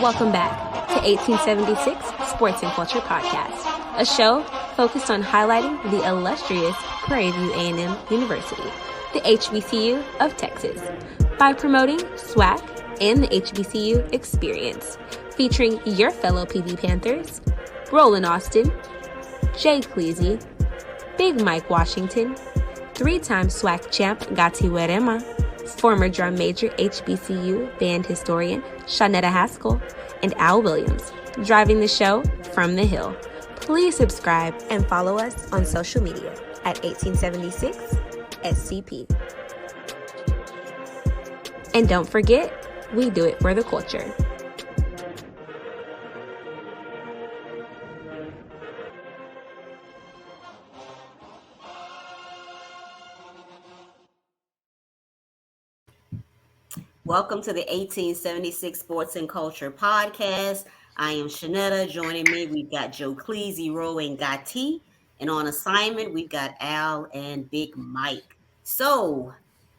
Welcome back to 1876 Sports and Culture Podcast, a show focused on highlighting the illustrious Prairie View A&M University, the HBCU of Texas, by promoting SWAC and the HBCU experience, featuring your fellow PV Panthers, Roland Austin, Jcleezy, Big Mike Washington, three-time SWAC champ Gatti, former drum major HBCU band historian Shaunetta Haskell, and Al Williams, driving the show from the Hill. Please subscribe and follow us on social media at 1876 SCP. And don't forget, we do it for the culture. Welcome to the 1876 Sports and Culture Podcast. I am Shaunetta. Joining me, we've got Jcleezy, Roland, and Gatti. And on assignment, we've got Al and Big Mike. So,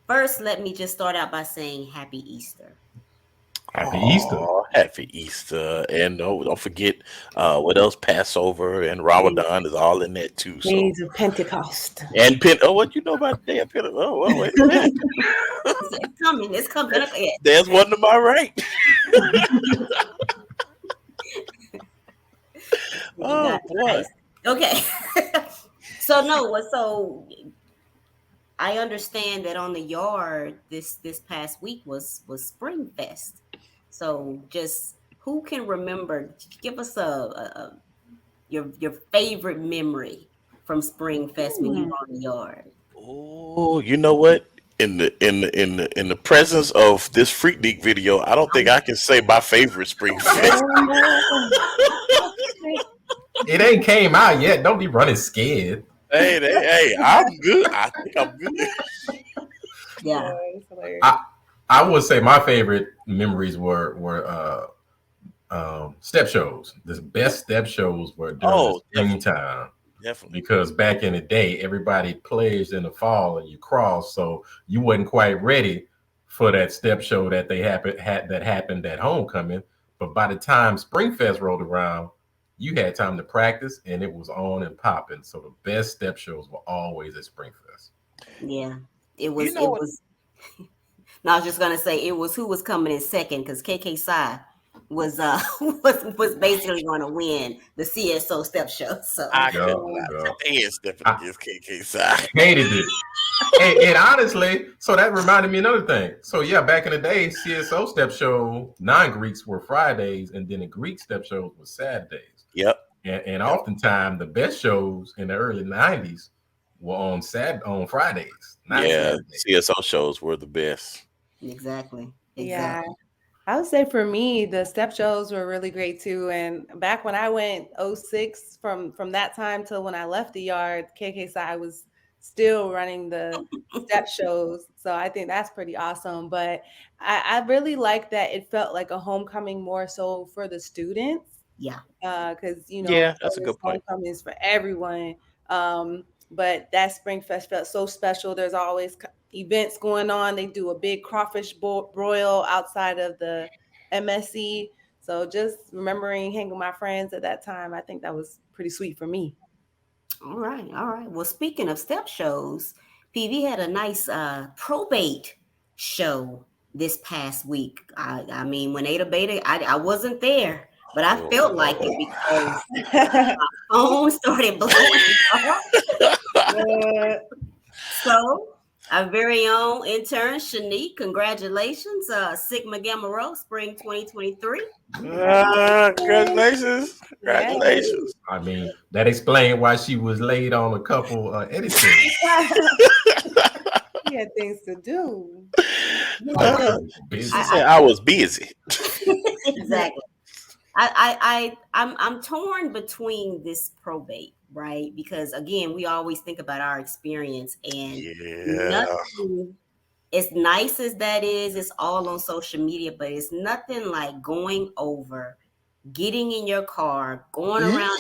first, let me just start out by saying Happy Easter. Happy Easter. Happy Easter. And don't forget what else? Passover and Ramadan is all in that too. So. Days of Pentecost. And what you know about the day of Pentecost? Oh, wait a minute. It's coming. There's one to my right. Oh, boy. Okay. So I understand that on the yard this past week was Spring Fest. So just who can remember? Give us your favorite memory from Spring Fest when you were on the yard. Oh, you know what? In the presence of this Freak League video, I don't think I can say my favorite Spring Fest. It ain't came out yet. Don't be running scared. Hey, I'm good. I think I'm good. Yeah. I would say my favorite memories were step shows. The best step shows were during springtime. Definitely. Because back in the day, everybody plays in the fall and you cross, so you wasn't quite ready for that step show that happened at homecoming. But by the time Springfest rolled around, you had time to practice and it was on and popping. So the best step shows were always at Springfest. Yeah, it was. No, I was just gonna say it was who was coming in second because KK Psy was basically going to win the CSO step show. So I stepping against KK Psy. Hated it. and honestly, so that reminded me another thing. So yeah, back in the day, CSO step show non-Greeks were Fridays, and then the Greek step shows were Saturdays. Yep. And oftentimes the best shows in the early 90s were on Fridays. Saturdays. CSO shows were the best. Exactly. Yeah. I would say for me, the step shows were really great too. And back when I went 06, from that time till when I left the yard, KK Psy was still running the step shows. So I think that's pretty awesome. But I really like that it felt like a homecoming more so for the students. Yeah. Because, that's a good point. Homecomings for everyone. But that Spring Fest felt so special. There's always events going on. They do a big crawfish broil outside of the MSC. So just remembering hanging with my friends at that time, I think that was pretty sweet for me. All right. Well, speaking of step shows, PV had a nice probate show this past week. I mean, when Ada Beta, I wasn't there, but I felt like it because my phone started blowing up. So our very own intern, Shanique, congratulations. Sigma Gamma Rho, spring 2023. Congratulations. I mean, that explained why she was late on a couple edits. He had things to do. I was busy. Exactly. I'm torn between this probate, right? Because again, we always think about our experience, and nothing, as nice as that is, it's all on social media, but it's nothing like going over, getting in your car, going around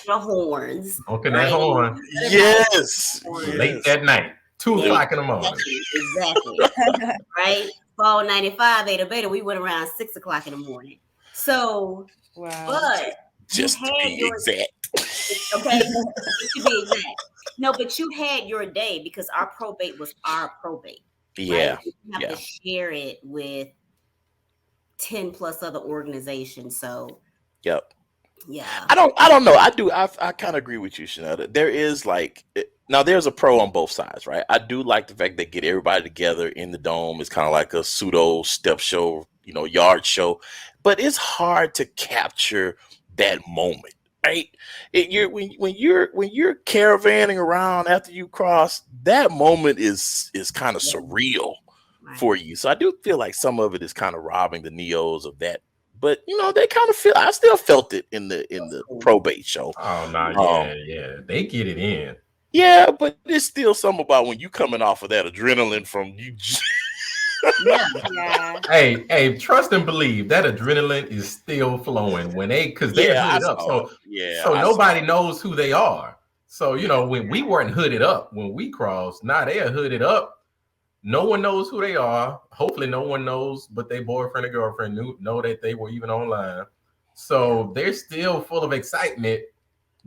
your horns. Okay, that horn. Yes. Late at night, 2 o'clock in the morning. Exactly. Right? Fall 95, Ada Beta, we went around 6 o'clock in the morning. So, Wow. but Just to be exact. Okay, to be exact. No, but you had your day because our probate was our probate. Yeah. Right? You have to share it with 10 plus other organizations. So yep. Yeah. I don't know. I kind of agree with you, Shaunetta. There is now there's a pro on both sides, right? I do like the fact they get everybody together in the dome. It's kind of like a pseudo step show, yard show, but it's hard to capture that moment, right? When you're caravanning around after you cross, that moment is kind of surreal for you. So I do feel like some of it is kind of robbing the neos of that. But they kind of feel. I still felt it in the probate show. Oh no, yeah, they get it in. Yeah, but there's still something about when you coming off of that adrenaline from you. Yeah. Hey, trust and believe that adrenaline is still flowing because they're hooded up. So nobody knows who they are. So when we weren't hooded up when we crossed, now they are hooded up. No one knows who they are. Hopefully, no one knows, but their boyfriend or girlfriend know that they were even online. So they're still full of excitement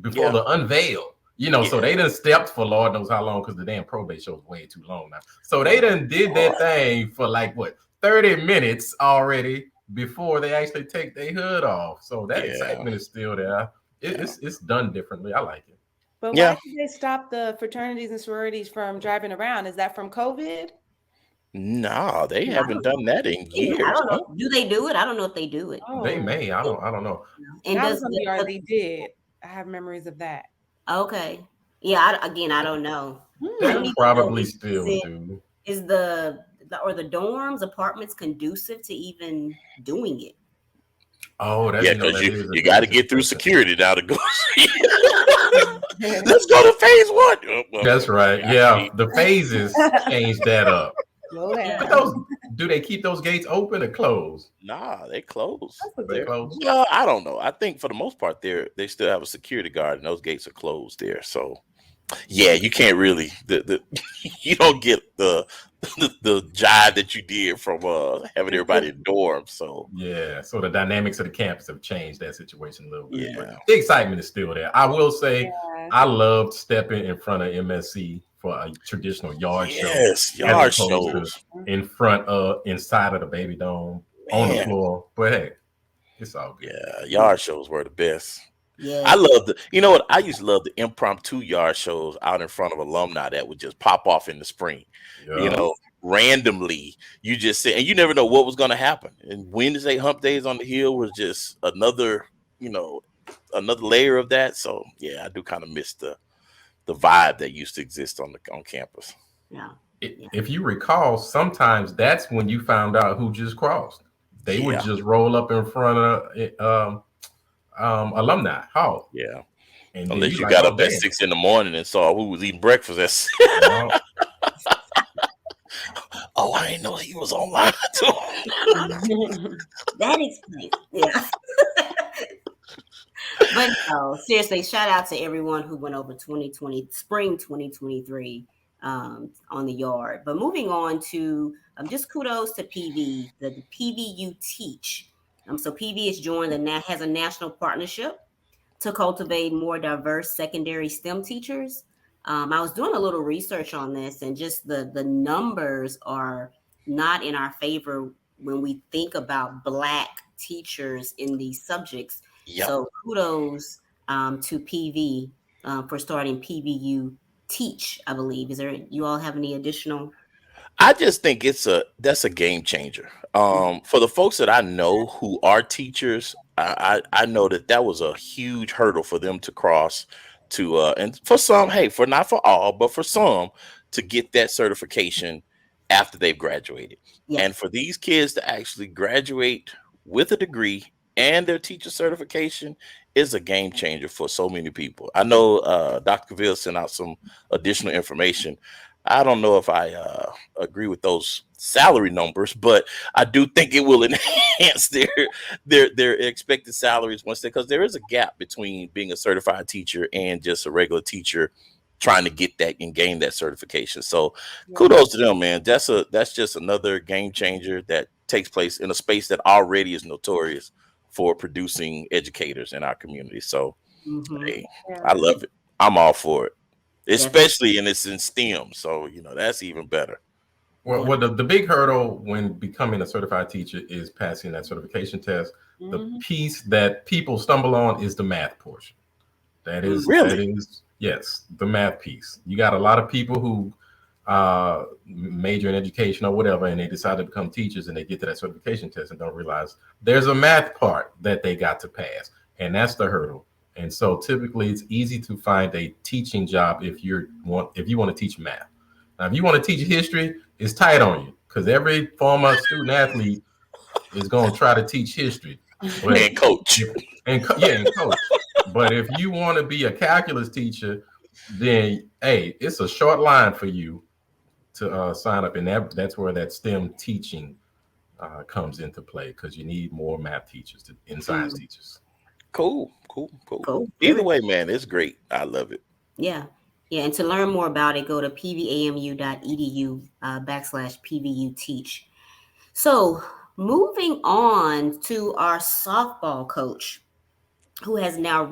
before the unveil. So they done stepped for Lord knows how long because the damn probate show is way too long now. So they done did that thing for 30 minutes already before they actually take their hood off. So that excitement is still there. It's done differently. I like it. But why did they stop the fraternities and sororities from driving around? Is that from COVID? No, they haven't done that in years. I don't know. Do they do it? I don't know if they do it. Oh. They may. I don't know. And that was on the yard they did. I have memories of that. Okay. Yeah. I don't know. They probably still do. Is the dorms, apartments conducive to even doing it? Oh, that's because you got to get through security now to go. Let's go to phase 1. That's right. Yeah, the phases changed that up. But do they keep those gates open or closed? Nah, they close. They close. Well, I don't know. I think for the most part, they still have a security guard, and those gates are closed there. So, yeah, you can't really you don't get the jive that you did from having everybody in dorms. So so the dynamics of the campus have changed that situation a little bit. Yeah, but the excitement is still there. I will say, I loved stepping in front of MSC for a traditional yard show. Yes, yard shows inside of the baby dome on the floor. But hey, it's all good. Yeah, yard shows were the best. Yeah, I love I used to love the impromptu yard shows out in front of alumni that would just pop off in the spring. Yeah. Randomly, you just sit and you never know what was going to happen. And Wednesday hump days on the hill was just another layer of that. So yeah, I do kind of miss the vibe that used to exist on campus. Yeah. If you recall, sometimes that's when you found out who just crossed. They would just roll up in front of alumni hall. Yeah. And unless you got up at 6 a.m. and saw who was eating breakfast at 6. Oh, I didn't know he was online too. That explains. Yeah. But no, seriously, shout out to everyone who went over spring 2023 on the yard. But moving on to just kudos to PV, the PVU Teach. So PV has a national partnership to cultivate more diverse secondary STEM teachers. I was doing a little research on this, and just the numbers are not in our favor when we think about Black teachers in these subjects. Yep. So kudos to PV for starting PVU Teach, I believe. You all have any additional? I just think that's a game changer. For the folks that I know who are teachers, I know that was a huge hurdle for them to cross and for some, not for all, but for some to get that certification after they've graduated. Yes. And for these kids to actually graduate with a degree and their teacher certification is a game changer for so many people. I know Dr. Cavill sent out some additional information. I don't know if I agree with those salary numbers, but I do think it will enhance their expected salaries because there is a gap between being a certified teacher and just a regular teacher trying to get that and gain that certification. So kudos to them, man. That's just another game changer that takes place in a space that already is notorious for producing educators in our community. So hey, Yeah. I love it. I'm all for it, Definitely. especially and it's in STEM. So that's even better. Well, the big hurdle when becoming a certified teacher is passing that certification test. The piece that people stumble on is the math portion. That is yes, the math piece. You got a lot of people who major in education or whatever, and they decide to become teachers, and they get to that certification test and don't realize there's a math part that they got to pass, and that's the hurdle. And so typically, it's easy to find a teaching job if you want to teach math. Now, if you want to teach history, it's tight on you because every former student athlete is going to try to teach history, And coach. and coach. But if you want to be a calculus teacher, then hey, it's a short line for you to sign up, and that's where that STEM teaching comes into play because you need more math teachers and science teachers. Cool. Either way, man, it's great. I love it. Yeah. And to learn more about it, go to pvamu.edu /PVU teach. So moving on to our softball coach, who has now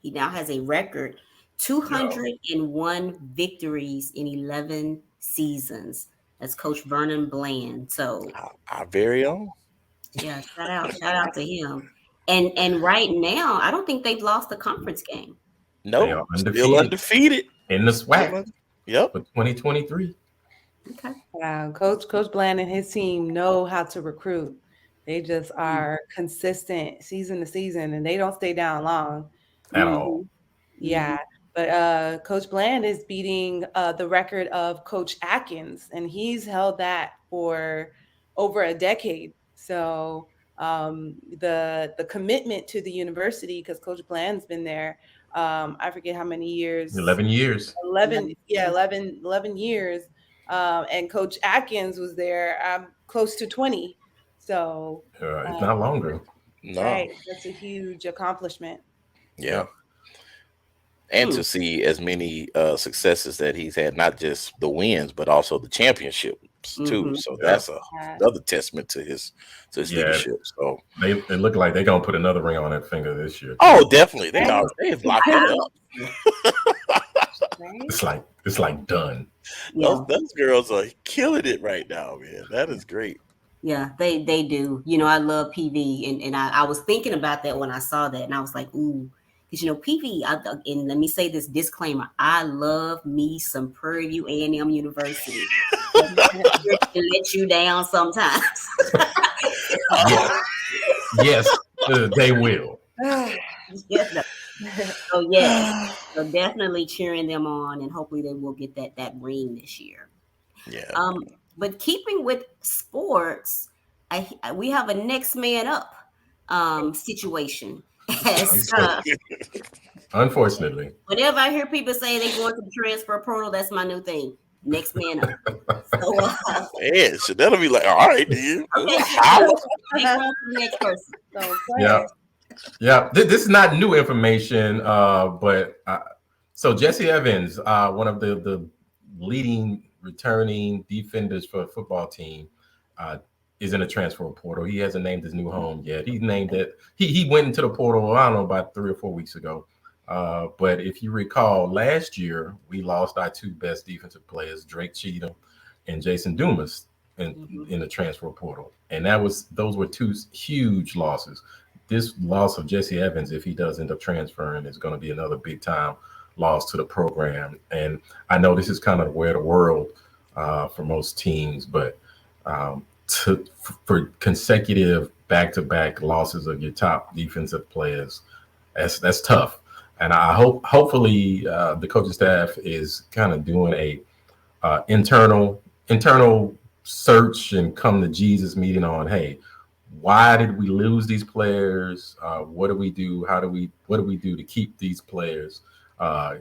He now has a record 201 victories in 11 seasons. That's Coach Vernon Bland. So our very own. Yeah, shout out to him. And right now, I don't think they've lost a conference game. No, they are still undefeated in the SWAC. Yep, for 2023. Okay. Wow, Coach Bland and his team know how to recruit. They just are consistent season to season, and they don't stay down long At all. Yeah, but Coach Bland is beating the record of Coach Atkins, and he's held that for over a decade. So the commitment to the university, because Coach Bland's been there, I forget how many years. 11 years. 11 years. And Coach Atkins was there close to 20. So if not longer. No. Right. That's a huge accomplishment. Yeah. And to see as many successes that he's had, not just the wins, but also the championships too. So that's another testament to his leadership. So they look like they're gonna put another ring on that finger this year. Oh, definitely. They've locked that up. It's like done. Yeah. Those girls are killing it right now, man. That is great. Yeah, they do. I love PV, and I was thinking about that when I saw that, and I was like, ooh. Because PV, and let me say this disclaimer: I love me some Prairie View A&M University. Let you down sometimes. Yes, they will. So definitely cheering them on, and hopefully they will get that ring this year. Yeah. But keeping with sports, we have a next man up situation. Unfortunately, whenever I hear people say they going to the transfer portal, that's my new thing. Next man up. So, man, so that'll be like, all right, dude. Okay, next person. Yeah. This is not new information, but so Jesse Evans, one of the leading returning defenders for a football team, is in a transfer portal. He hasn't named his new home yet. He named it. He went into the portal, I don't know, about 3 or 4 weeks ago. But if you recall, last year we lost our two best defensive players, Drake Cheatham and Jason Dumas, in the transfer portal, and those were two huge losses. This loss of Jesse Evans, if he does end up transferring, is going to be another big time loss to the program. And I know this is kind of where the world for most teams, but for consecutive back-to-back losses of your top defensive players, that's tough. And I hopefully the coaching staff is kind of doing a internal search and come to Jesus meeting on, hey, why did we lose these players? What do we do? What do we do to keep these players?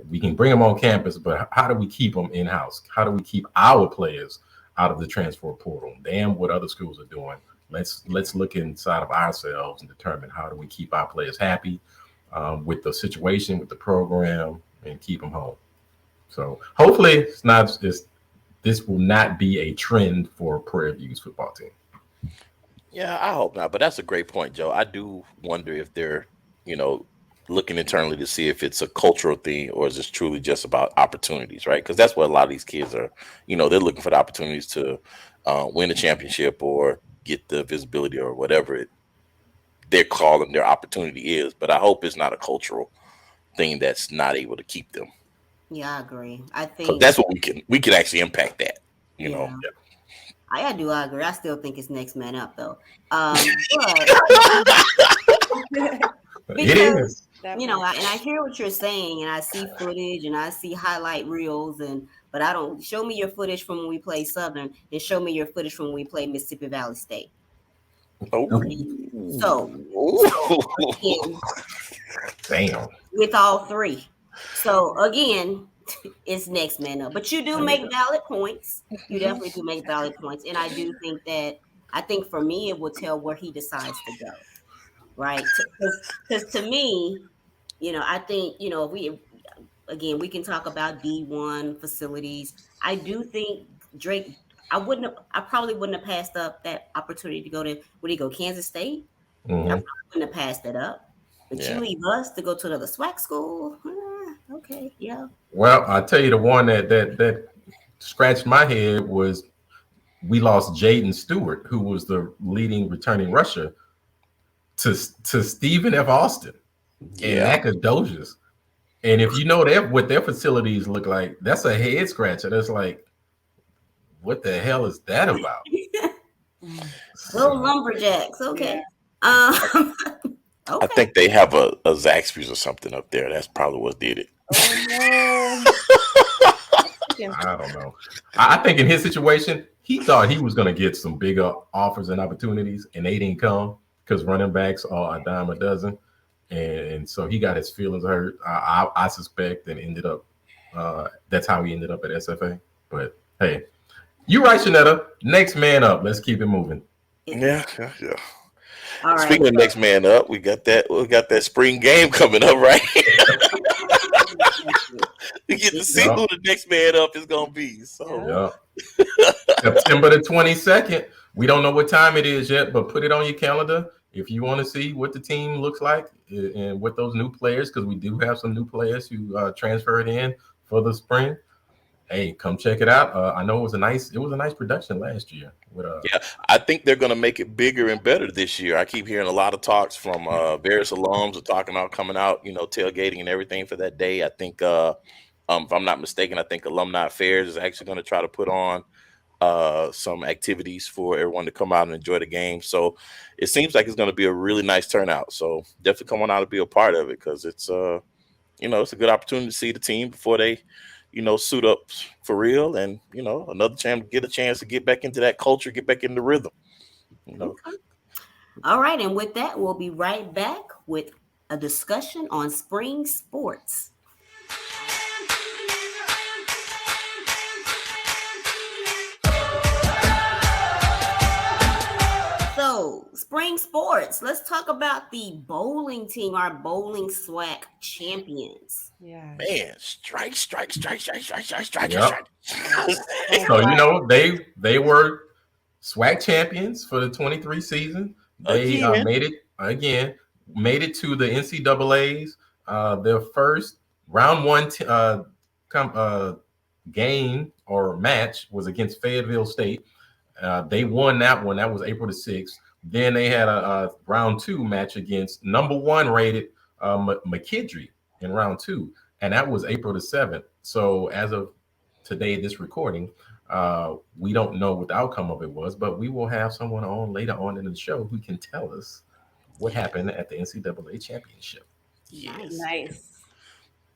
We can bring them on campus, but how do we keep them in-house? How do we keep our players out of the transfer portal? Damn what other schools are doing. Let's look inside of ourselves and determine how do we keep our players happy with the situation, with the program, and keep them home. So hopefully this will not be a trend for Prairie View's football team. Yeah, I hope not. But that's a great point, Joe. I do wonder if they're, you know, looking internally to see if it's a cultural thing or is this truly just about opportunities, right? Because that's what a lot of these kids are. You know, they're looking for the opportunities to win a championship or get the visibility or whatever they're calling their opportunity is. But I hope it's not a cultural thing that's not able to keep them. Yeah, I agree. I Because think, that's what we can actually impact that. You know. yeah, I do. I agree. I still think it's next man up though. But It because is. and I hear what you're saying, and I see footage, and I see highlight reels, but I don't show me your footage from when we play Southern, and show me your footage from when we play Mississippi Valley State. Oh. So again, Damn. with all three. So again, it's next man up. But you do make valid points. You definitely do make valid points, and I do think that I think for me it will tell where he decides to go. Right? Because to me, I think we can talk about D1 facilities. I do think Drake. I probably wouldn't have passed up that opportunity to go to where do you go, Kansas State. I Mm-hmm. probably wouldn't have passed that up. But Yeah. you leave us to go to another SWAC school. Okay, yeah. Well, I tell you, the one that scratched my head was we lost Jaden Stewart, who was the leading returning rusher, to Stephen F. Austin and Yeah. Nacogdoches. And if you know what their facilities look like, that's a head scratcher. That's like, what the hell is that about? Little lumberjacks. Okay. Yeah. Okay. I think they have a Zaxby's or something up there. That's probably what did it. Oh no. I don't know. I think in his situation, he thought he was going to get some bigger offers and opportunities, and they didn't come because running backs are a dime a dozen. And so he got his feelings hurt, I suspect, and ended up, that's how he ended up at SFA. But hey, you're right, Shaunetta. Next man up. Let's keep it moving. Yeah. All right. Speaking of next man up, we got that spring game coming up, right? We get to see who the next man up is gonna be. So September the 22nd. We don't know what time it is yet, but put it on your calendar if you want to see what the team looks like and what those new players, because we do have some new players who transferred in for the spring. Hey, come check it out. I know it was a nice production last year. Yeah, I think they're going to make it bigger and better this year. I keep hearing a lot of talks from various alums are talking about coming out, tailgating and everything for that day. I think, if I'm not mistaken, I think Alumni Affairs is actually going to try to put on some activities for everyone to come out and enjoy the game. So it seems like it's going to be a really nice turnout. So definitely come on out to be a part of it because it's it's a good opportunity to see the team before they suit up for real, and another chance to get back into that culture, get back into the rhythm. Okay. All right, and with that, we'll be right back with a discussion on spring sports. So, spring sports. Let's talk about the bowling team, our Bowling SWAC champions. Yeah. Man, strike. Yep. So they were SWAC champions for the 23 season. They made it to the NCAA's. Their first round one game or match was against Fayetteville State. They won that one. That was April the 6th. Then they had a round two match against number one rated McKidry in round two, and that was April the 7th. So as of today, this recording, we don't know what the outcome of it was, but we will have someone on later on in the show who can tell us what happened at the NCAA championship. Yes. Nice.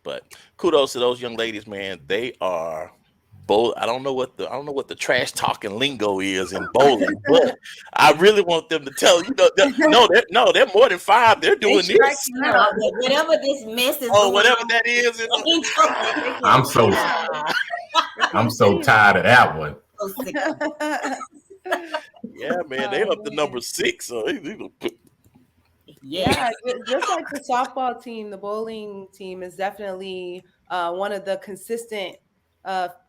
But kudos to those young ladies, man. They are both. I don't know what the trash talking lingo is in bowling, but I really want them to tell they're more than five. They're doing this. Whatever this mess is. Whatever that is. I'm so tired of that one. Yeah, man, they up to number 6. So yeah, just like the softball team, the bowling team is definitely one of the consistent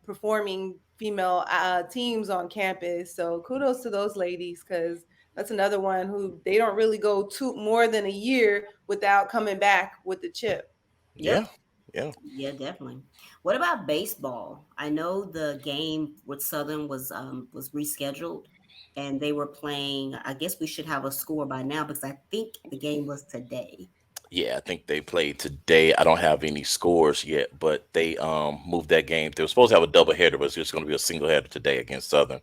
performing female teams on campus. So kudos to those ladies because That's another one who they don't really go more than a year without coming back with the chip. Yep. Yeah. Yeah, definitely. What about baseball? I know the game with Southern was rescheduled, and they were playing. I guess we should have a score by now because I think the game was today. Yeah, I think they played today. I don't have any scores yet, but they moved that game. They were supposed to have a double header, but it's just going to be a single header today against Southern.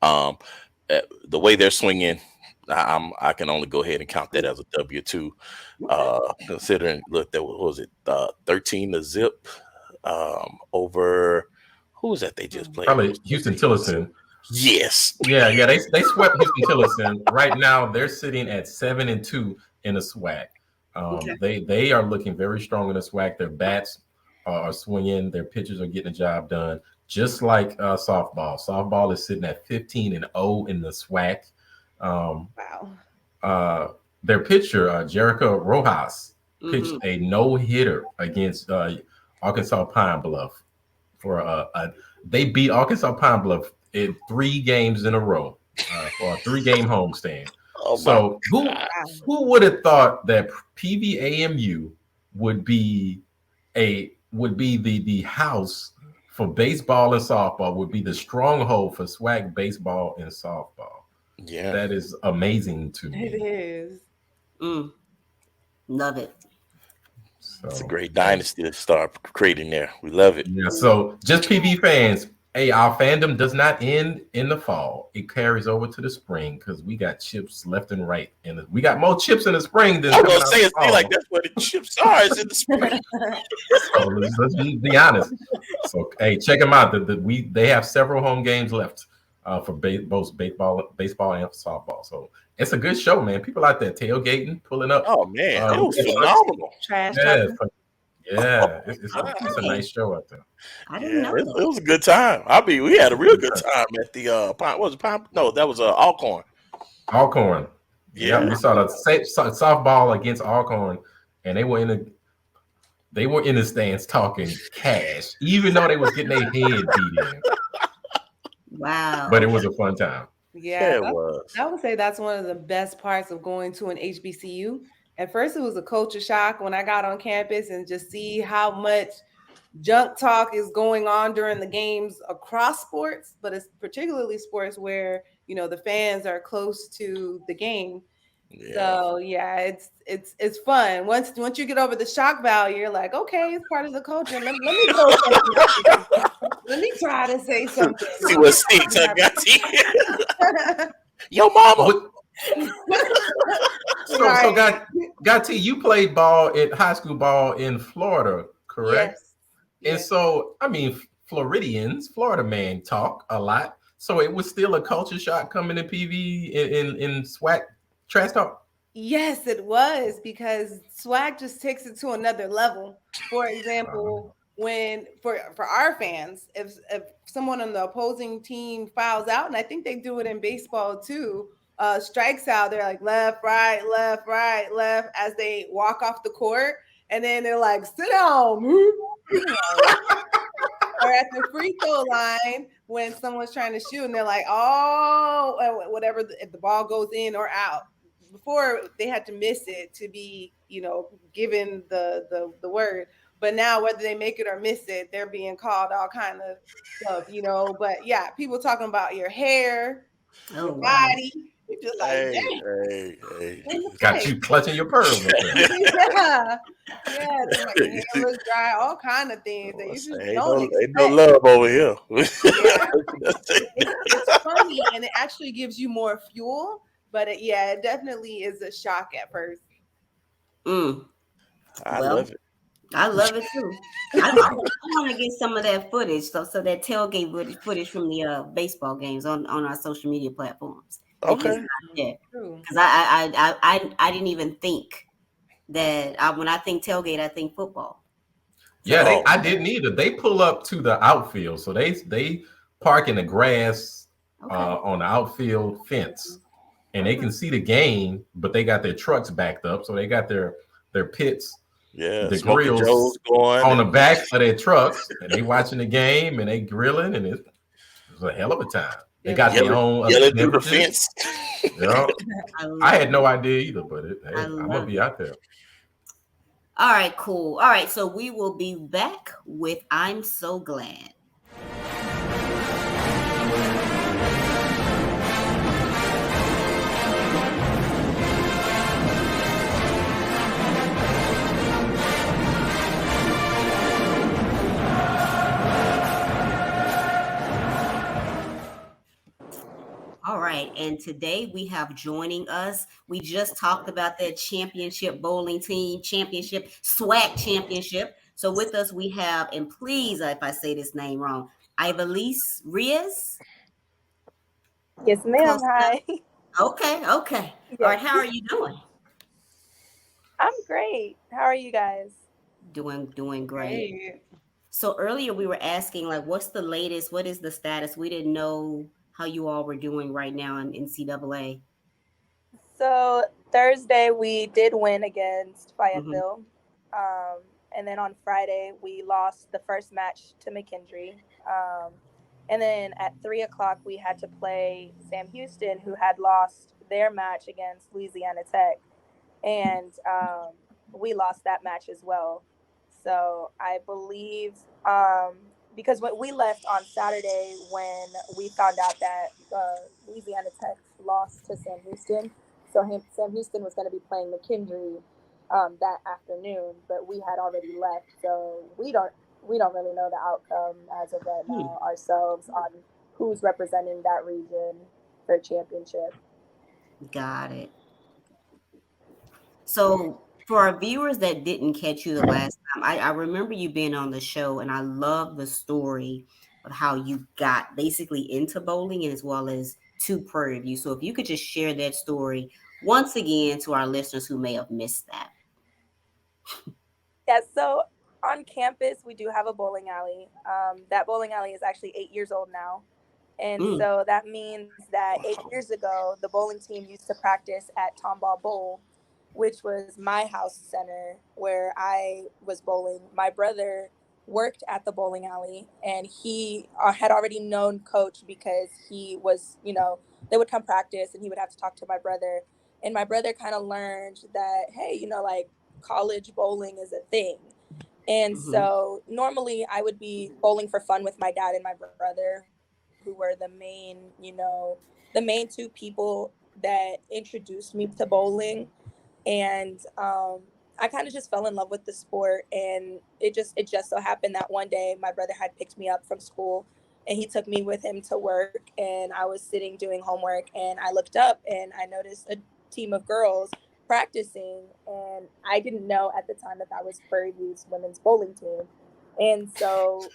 The way they're swinging, I can only go ahead and count that as a W2. Considering, look, that was it 13-0 over who was that they just played? Probably Houston Tillotson. Yes. Yeah. They swept Houston Tillotson. Right now, they're sitting at 7-2 in the SWAC. They are looking very strong in the SWAC. Their bats are swinging. Their pitchers are getting the job done. Just like softball. Softball is sitting at 15-0 in the SWAC. Wow. Their pitcher, Jericho Rojas, pitched a no-hitter against Arkansas Pine Bluff. They beat Arkansas Pine Bluff in 3 games in a row for a 3-game homestand. So who would have thought that PVAMU would be the house for baseball and softball, would be the stronghold for SWAC baseball and softball? Yeah, that is amazing to me. It is. Love it. So, it's a great dynasty to start creating there. We love it. Yeah. So just PV fans, hey, our fandom does not end in the fall. It carries over to the spring because we got chips left and right, and we got more chips in the spring than I'm gonna say it's like that's where the chips are. Is in the spring. So let's be honest. So hey, check them out. They have several home games left for both baseball and softball. So it's a good show, man. People out there tailgating, pulling up. Oh man, it was phenomenal. It's a nice show out there. I didn't know that. It was a good time. We had a real good time at the No, that was Alcorn. Alcorn. Yeah, we saw the softball against Alcorn, and they were in the stands talking cash, even though they was getting their head beat in. Wow. But it was a fun time. Yeah, I would say that's one of the best parts of going to an HBCU. At first, it was a culture shock when I got on campus and just see how much junk talk is going on during the games across sports, but it's particularly sports where, the fans are close to the game. Yeah. So yeah, it's fun. Once you get over the shock value, you're like, okay, it's part of the culture. Let me go. Let me try to say something. See what stinks, Gatti. Yo, mama. So Gatti, you played high school ball in Florida, correct? Yes. And so, I mean, Florida man talk a lot. So it was still a culture shock coming to PV in SWAC trash talk. Yes, it was, because SWAC just takes it to another level. For example, when for our fans, if someone on the opposing team fouls out, and I think they do it in baseball too, strikes out, they're like left, right, as they walk off the court, and then they're like, sit down, or at the free throw line when someone's trying to shoot and they're like, oh, whatever, if the ball goes in or out. Before they had to miss it to be, given the word. But now whether they make it or miss it, they're being called all kind of stuff, But yeah, people talking about your hair, your body. You're just like, hey. Got you clutching your pearls. Yeah, like your hair looks dry, all kind of things that you just don't expect. Ain't no love over here. It's funny, and it actually gives you more fuel. But it definitely is a shock at first. I love it. I love it too. I want to get some of that footage, so that tailgate footage from the baseball games on our social media platforms. Okay. Because I didn't even think that when I think tailgate, I think football. Yeah, I didn't either. They pull up to the outfield, so they park in the grass on the outfield fence. And they can see the game, but they got their trucks backed up. So they got their pits, the grills going on the back of their trucks. And they watching the game and they grilling, and it's a hell of a time. They got their own yelling through the beverages. fence. Yeah. I had no idea either, but I'm gonna be out there. All right, cool. All right, so we will be back with I'm So Glad. All right, and today we have joining us. We just talked about that championship bowling team, championship, SWAC championship. So with us we have, and please, if I say this name wrong, Ivelisse Reyes. Yes, ma'am. Hi. Okay. All right, how are you doing? I'm great. How are you guys? Doing great. So earlier we were asking, like, what's the latest? What is the status? We didn't know how you all were doing right now in NCAA. So Thursday we did win against Mm-hmm. Fayetteville, and then on Friday we lost the first match to McKendree, and then at 3:00 we had to play Sam Houston, who had lost their match against Louisiana Tech, and we lost that match as well. So I believe because when we left on Saturday, when we found out that Louisiana Tech lost to Sam Houston, so Sam Houston was going to be playing McKendree that afternoon, but we had already left, so we don't really know the outcome as of right now ourselves on who's representing that region for championship. Got it. So for our viewers that didn't catch you the last time, I remember you being on the show, and I love the story of how you got basically into bowling as well as to Prairie View. So if you could just share that story once again to our listeners who may have missed that. Yeah, so on campus, we do have a bowling alley. That bowling alley is actually 8 years old now. And so that means that 8 years ago, the bowling team used to practice at Tomball Bowl, which was my house center where I was bowling. My brother worked at the bowling alley, and he had already known Coach because he was, they would come practice and he would have to talk to my brother. And my brother kind of learned that, hey, like college bowling is a thing. And so normally I would be bowling for fun with my dad and my brother, who were the main two people that introduced me to bowling. And I kind of just fell in love with the sport, and it just so happened that one day my brother had picked me up from school and he took me with him to work, and I was sitting doing homework, and I looked up and I noticed a team of girls practicing, and I didn't know at the time that was Prairie View's women's bowling team. And so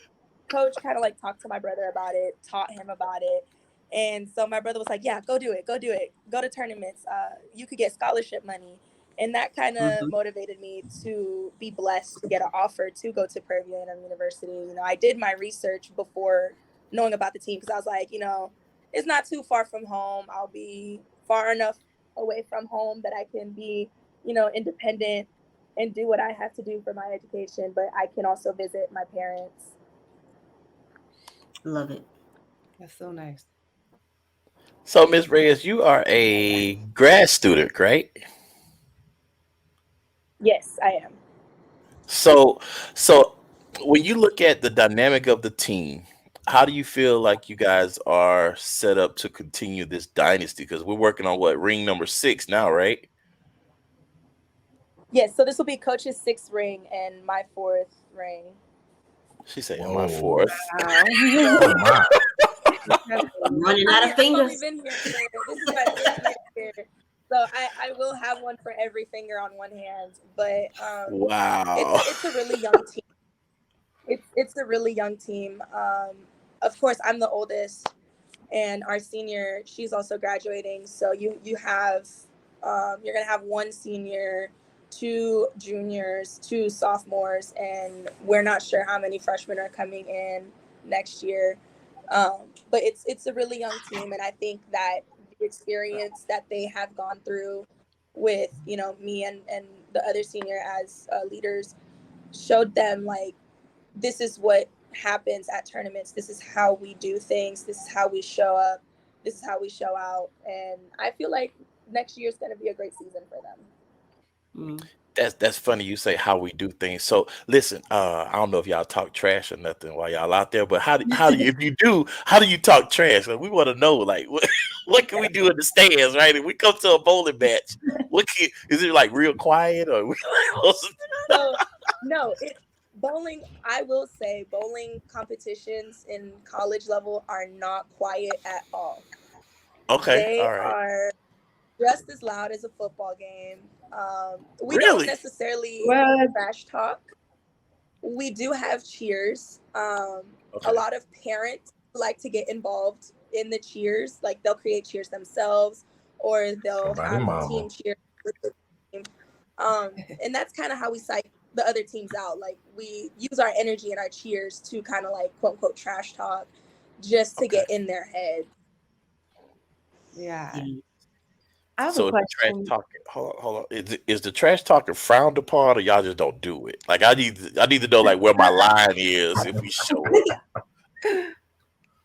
Coach kind of like talked to my brother about it, taught him about it. And so my brother was like, yeah, go do it, go to tournaments, you could get scholarship money. And that kind of motivated me to be blessed to get an offer to go to Prairie View A&M University. I did my research before knowing about the team, because I was like, it's not too far from home. I'll be far enough away from home that I can be, independent and do what I have to do for my education, but I can also visit my parents. Love it. That's so nice. So, Ms. Reyes, you are a grad student, right? Yes, I am. So when you look at the dynamic of the team, how do you feel like you guys are set up to continue this dynasty? Because we're working on ring number 6 now, right? Yes, so this will be Coach's 6th ring and my 4th ring. She said, my 4th. Wow. Oh my. Running out of fingers. This is my 5th year. So I will have one for every finger on one hand. But wow, it's a really young team. It's a really young team. Of course, I'm the oldest, and our senior, she's also graduating. So you have you're gonna have one senior, 2 juniors, 2 sophomores, and we're not sure how many freshmen are coming in next year. But it's a really young team, and I think that the experience that they have gone through with me and the other senior as leaders showed them, like, this is what happens at tournaments. This is how we do things. This is how we show up. this is how we show out. And I feel like next year is going to be a great season for them. That's funny you say how we do things. So listen, I don't know if y'all talk trash or nothing while y'all out there, but how do you, if you do, how do you talk trash? Like, we want to know, like, what can we do in the stands, right? If we come to a bowling match, is it like real quiet or? So no, bowling. I will say bowling competitions in college level are not quiet at all. Okay, they all right. are just as loud as a football game. We Really? don't necessarily trash talk. We do have cheers. A lot of parents like to get involved in the cheers. Like they'll create cheers themselves, or they'll have team cheers with the team. And that's kind of how we psych the other teams out. Like we use our energy and our cheers to kind of like quote unquote trash talk, just to get in their head. Yeah. I have so a question. Trash talking, hold on. Is the trash talking frowned upon, or y'all just don't do it? Like I need to know like where my line is if we show it.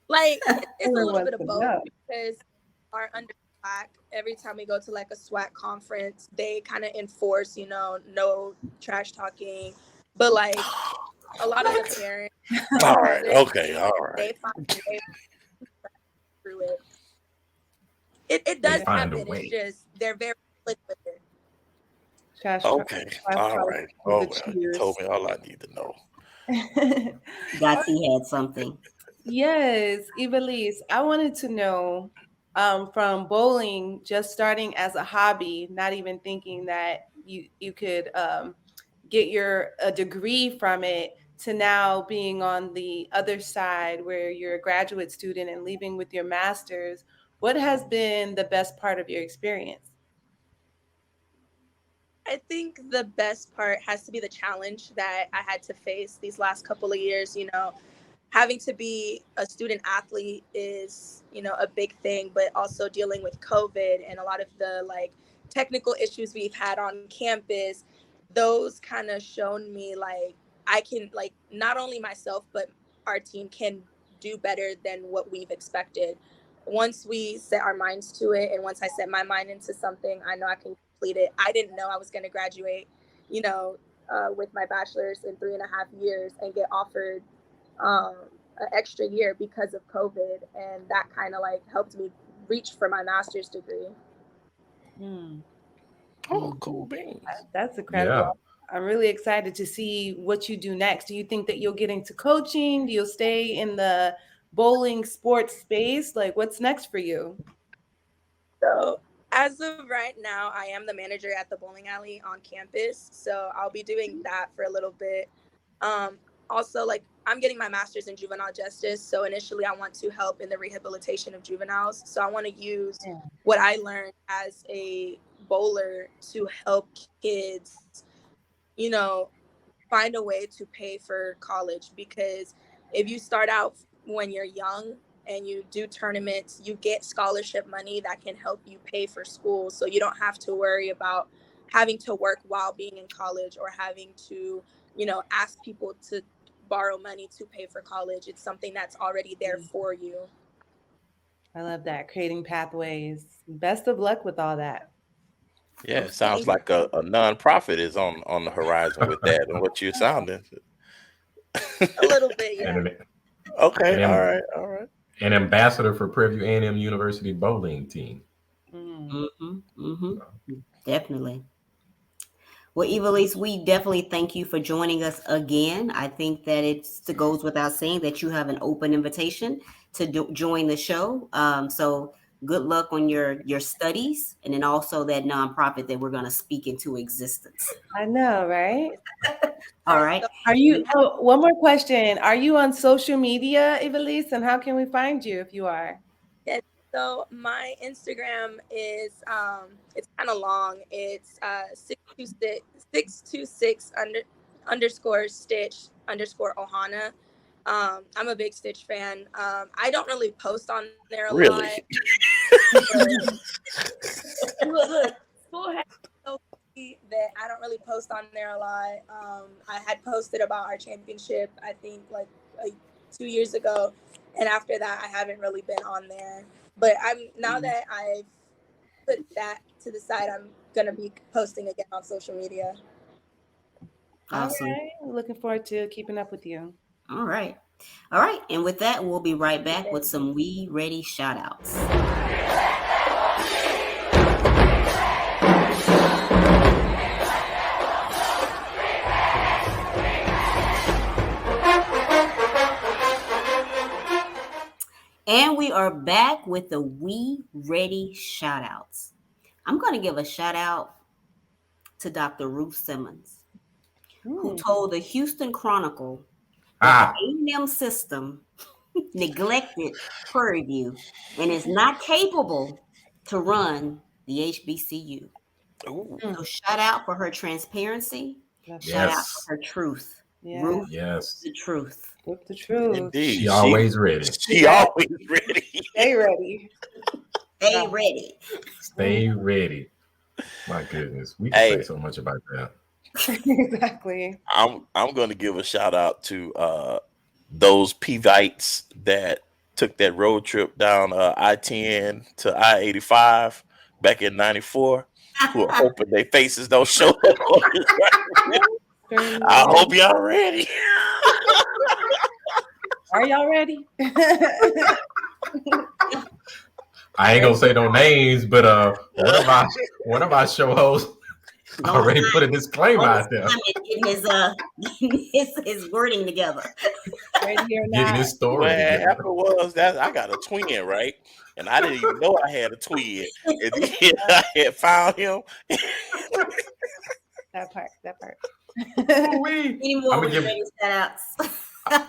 Like it's a little bit of both, because our under SWAC, every time we go to like a SWAC conference, they kind of enforce, no trash talking. But like a lot of the parents, all right, okay, all right, they find a way through it. It does happen. It's just they're very quick with it. Okay, all right. Oh well, you told me all I need to know. Gatti had something. Yes, Ivelisse, I wanted to know from bowling, just starting as a hobby, not even thinking that you could get a degree from it, to now being on the other side where you're a graduate student and leaving with your master's. What has been the best part of your experience? I think the best part has to be the challenge that I had to face these last couple of years. Having to be a student athlete is, a big thing, but also dealing with COVID and a lot of the like technical issues we've had on campus, those kind of shown me like I can, like, not only myself, but our team can do better than what we've expected. Once we set our minds to it, and once I set my mind into something, I know I can complete it. I didn't know I was going to graduate, with my bachelor's in 3.5 years and get offered an extra year because of COVID, and that kind of like helped me reach for my master's degree. Oh, cool beans. That's incredible. Yeah. I'm really excited to see what you do next. Do you think that you'll get into coaching? Do you stay in the bowling sports space? Like, what's next for you? So as of right now, I am the manager at the bowling alley on campus. So I'll be doing that for a little bit. Also, like, I'm getting my master's in juvenile justice. So initially I want to help in the rehabilitation of juveniles. So I want to use what I learned as a bowler to help kids, find a way to pay for college. Because if you start out when you're young and you do tournaments, you get scholarship money that can help you pay for school. So you don't have to worry about having to work while being in college, or having to, ask people to borrow money to pay for college. It's something that's already there for you. I love that. Creating pathways. Best of luck with all that. Yeah, it sounds like a nonprofit is on the horizon with that, and what you're sounding. A little bit, yeah. Okay, all right. An ambassador for Prairie View A&M University bowling team. Definitely. Well, Ivelisse, we definitely thank you for joining us again. I think that it goes without saying that you have an open invitation to join the show. So good luck on your studies, and then also that nonprofit that we're going to speak into existence. I know, right? All right. Are you? Oh, one more question. Are you on social media, Ivelisse, and how can we find you if you are? Yes. So my Instagram is it's kind of long. It's 626 underscore Stitch underscore Ohana. I'm a big Stitch fan. I don't really post on there a lot. Look, school has so that I don't really post on there a lot. I had posted about our championship, I think like 2 years ago, and after that, I haven't really been on there. But now that I've put that to the side, I'm gonna be posting again on social media. Awesome. Okay. Looking forward to keeping up with you. All right. And with that, we'll be right back with some We Ready shout outs. And we are back with the We Ready shout outs. I'm going to give a shout out to Dr. Ruth Simmons, who told the Houston Chronicle that the A&M system neglected Prairie View and is not capable to run the HBCU. Ooh. So shout out for her transparency. Shout out for her truth. Ruth, the truth. With the truth. Indeed. She always ready. She always ready. Stay ready. Stay ready. Stay ready. My goodness. We can say so much about that. Exactly. I'm going to give a shout out to those P-Vites that took that road trip down I-10 to I-85 back in 94, who are hoping their faces don't show up. I hope y'all ready. Are y'all ready? I ain't gonna say no names, but one of our show hosts already put a disclaimer out there. His wording together. Getting his story. What happened was that I got a twin, right? And I didn't even know I had a twin. And then I had found him. That part. Any more shout-outs?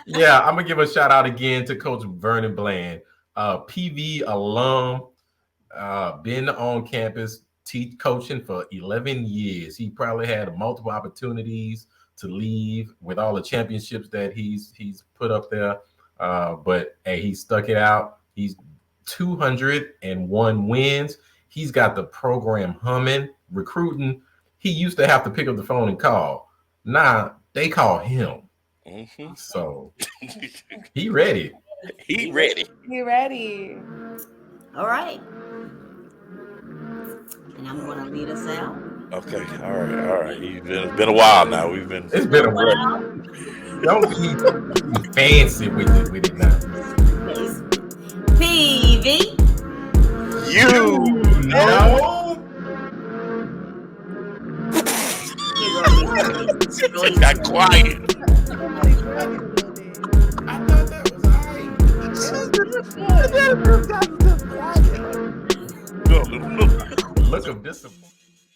Yeah, I'm gonna give a shout out again to Coach Vernon Bland, PV alum, been on campus coaching for 11 years. He probably had multiple opportunities to leave with all the championships that he's put up there, but hey, he stuck it out. He's 201 wins. He's got the program humming, recruiting. He used to have to pick up the phone and call. Now they call him. Mm-hmm. So he ready. He ready. All right. And I'm going to lead us out. Okay. All right. It's been a while now. It's been a while. Don't be fancy with it now. PV. You know. It got quiet. I thought that was all right.